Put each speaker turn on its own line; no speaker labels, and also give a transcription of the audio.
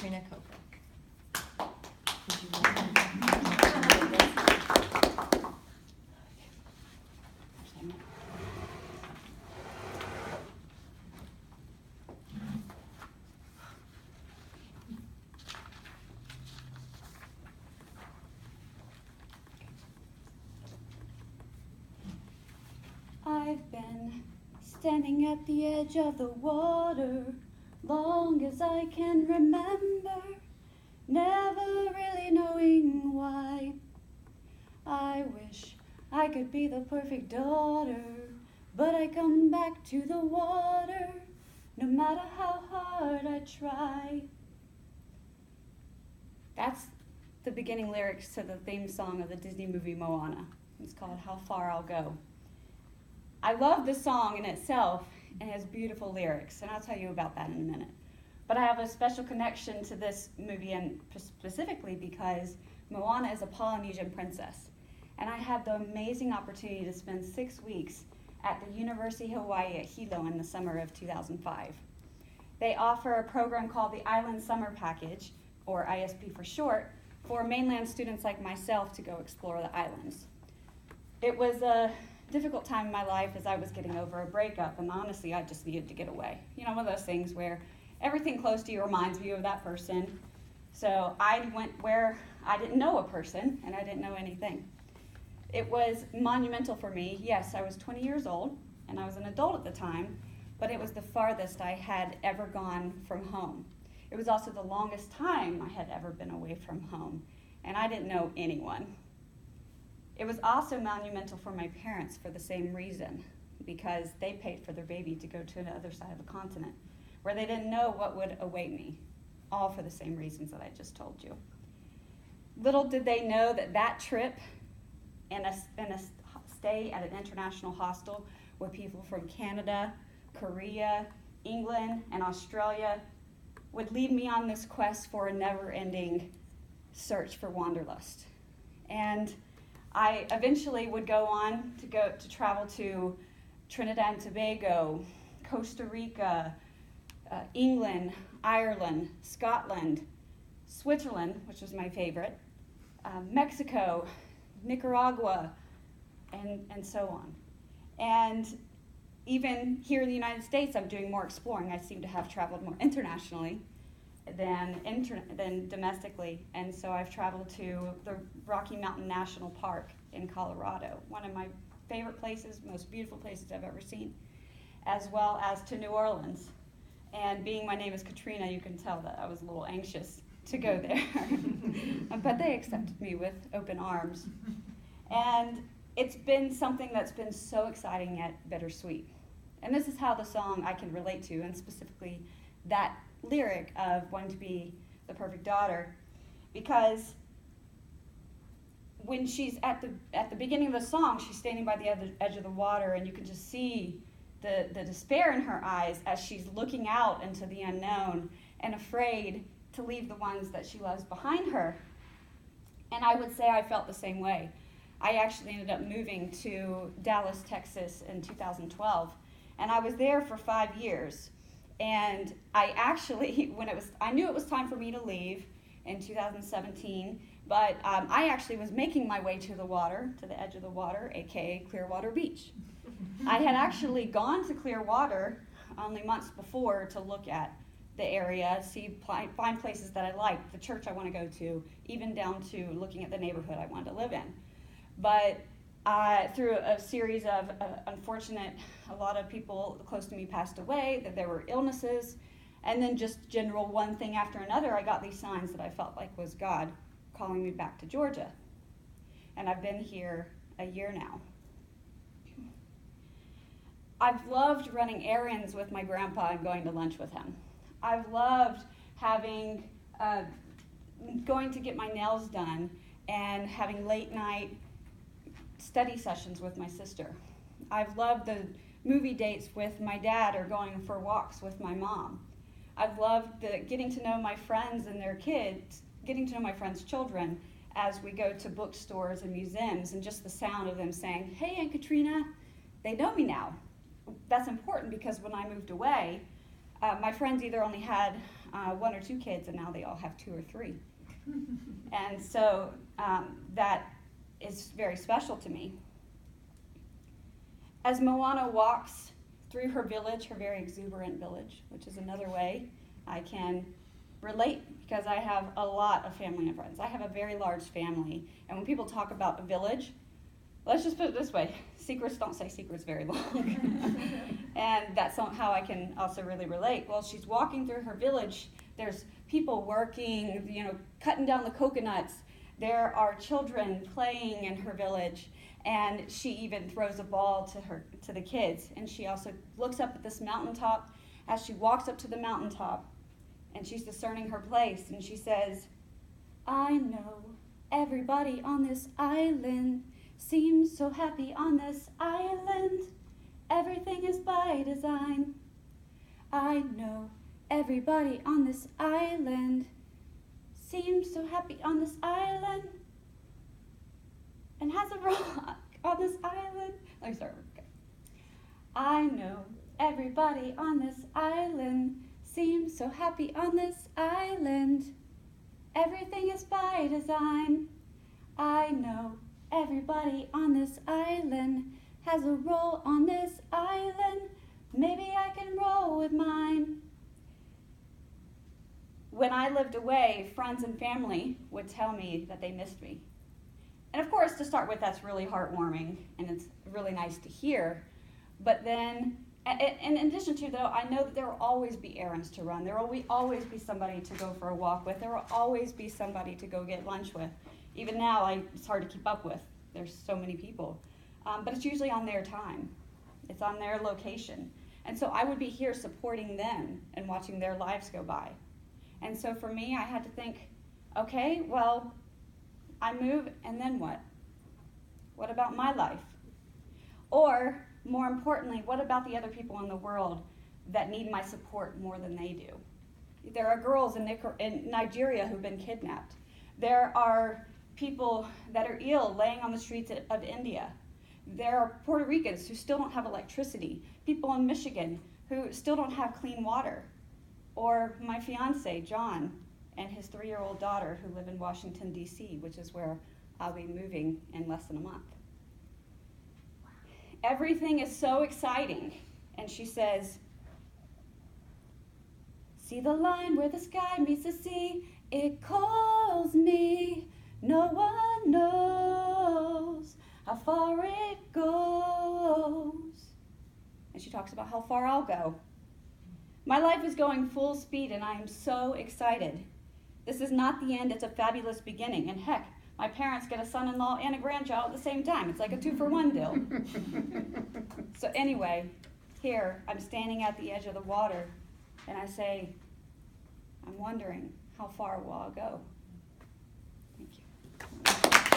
Katrina Coker. Would you
I've been standing at the edge of the water long as I can remember, never really knowing why. I wish I could be the perfect daughter, but I come back to the water no matter how hard I try. That's the beginning lyrics to the theme song of the Disney movie Moana. It's called How Far I'll Go. I love the song in itself, and it has beautiful lyrics, and I'll tell you about that in a minute. But I have a special connection to this movie, and specifically because Moana is a Polynesian princess. And I had the amazing opportunity to spend 6 weeks at the University of Hawaii at Hilo in the summer of 2005. They offer a program called the Island Summer Package, or ISP for short, for mainland students like myself to go explore the islands. It was a difficult time in my life as I was getting over a breakup, and honestly, I just needed to get away. You know, one of those things where everything close to you reminds you of that person. So I went where I didn't know a person, and I didn't know anything. It was monumental for me. Yes, I was 20 years old, and I was an adult at the time, but it was the farthest I had ever gone from home. It was also the longest time I had ever been away from home, and I didn't know anyone. It was also monumental for my parents for the same reason, because they paid for their baby to go to the other side of the continent, where they didn't know what would await me, all for the same reasons that I just told you. Little did they know that that trip and a stay at an international hostel with people from Canada, Korea, England, and Australia would lead me on this quest for a never-ending search for wanderlust. And I eventually would go on to travel to Trinidad and Tobago, Costa Rica, England, Ireland, Scotland, Switzerland, which was my favorite, Mexico, Nicaragua, and so on. And even here in the United States, I'm doing more exploring. I seem to have traveled more internationally than domestically. And so I've traveled to the Rocky Mountain National Park in Colorado, one of my favorite places, most beautiful places I've ever seen, as well as to New Orleans. And being my name is Katrina, you can tell that I was a little anxious to go there. But they accepted me with open arms. And it's been something that's been so exciting yet bittersweet. And this is how the song I can relate to, and specifically that lyric of wanting to be the perfect daughter, because when she's at the beginning of the song, she's standing by the edge of the water, and you can just see the despair in her eyes as she's looking out into the unknown and afraid to leave the ones that she loves behind her. And I would say I felt the same way. I actually ended up moving to Dallas, Texas in 2012, and I was there for 5 years. And I actually, I knew it was time for me to leave in 2017, but I actually was making my way to the water, to the edge of the water, aka Clearwater Beach. I had actually gone to Clearwater only months before to look at the area, find places that I liked, the church I want to go to, even down to looking at the neighborhood I wanted to live in. But through a series of unfortunate, a lot of people close to me passed away, that there were illnesses, and then just general one thing after another, I got these signs that I felt like was God calling me back to Georgia. And I've been here a year now. I've loved running errands with my grandpa and going to lunch with him. I've loved going to get my nails done and having late night study sessions with my sister. I've loved the movie dates with my dad or going for walks with my mom. I've loved getting to know my friends and their kids, getting to know my friends' children as we go to bookstores and museums, and just the sound of them saying, "Hey, Aunt Katrina," they know me now. That's important because when I moved away, My friends either only had 1 or 2 kids, and now they all have 2 or 3. And so that is very special to me. As Moana walks through her village, her very exuberant village, which is another way I can relate, because I have a lot of family and friends. I have a very large family, and when people talk about a village, let's just put it this way, secrets don't say secrets very long. And that's how I can also really relate. Well, she's walking through her village, there's people working, cutting down the coconuts. There are children playing in her village, and she even throws a ball to the kids. And she also looks up at this mountaintop. As she walks up to the mountaintop, and she's discerning her place, and she says, I know everybody on this island seems so happy on this island. Everything is by design. I know everybody on this island seems so happy on this island and has a rock on this island. Let me start. Okay. I know everybody on this island seems so happy on this island. Everything is by design. I know everybody on this island has a role on this island. Maybe I can roll with mine. When I lived away, friends and family would tell me that they missed me. And of course, to start with, that's really heartwarming, and it's really nice to hear. But then, and in addition to, though, I know that there will always be errands to run. There will always be somebody to go for a walk with. There will always be somebody to go get lunch with. Even now, it's hard to keep up with. There's so many people. But it's usually on their time. It's on their location. And so I would be here supporting them and watching their lives go by. And so for me, I had to think, okay, well, I move, and then what? What about my life? Or, more importantly, what about the other people in the world that need my support more than they do? There are girls in Nigeria who've been kidnapped. There are people that are ill laying on the streets of India. There are Puerto Ricans who still don't have electricity. People in Michigan who still don't have clean water. Or my fiance, John, and his 3-year-old daughter who live in Washington, D.C., which is where I'll be moving in less than a month. Everything is so exciting. And she says, see the line where the sky meets the sea? It calls me. No one knows how far it goes. And she talks about how far I'll go. My life is going full speed, and I am so excited. This is not the end, it's a fabulous beginning. And heck, my parents get a son-in-law and a grandchild at the same time. It's like a 2-for-1 deal. So anyway, here, I'm standing at the edge of the water, and I say, I'm wondering, how far will I go? Thank you.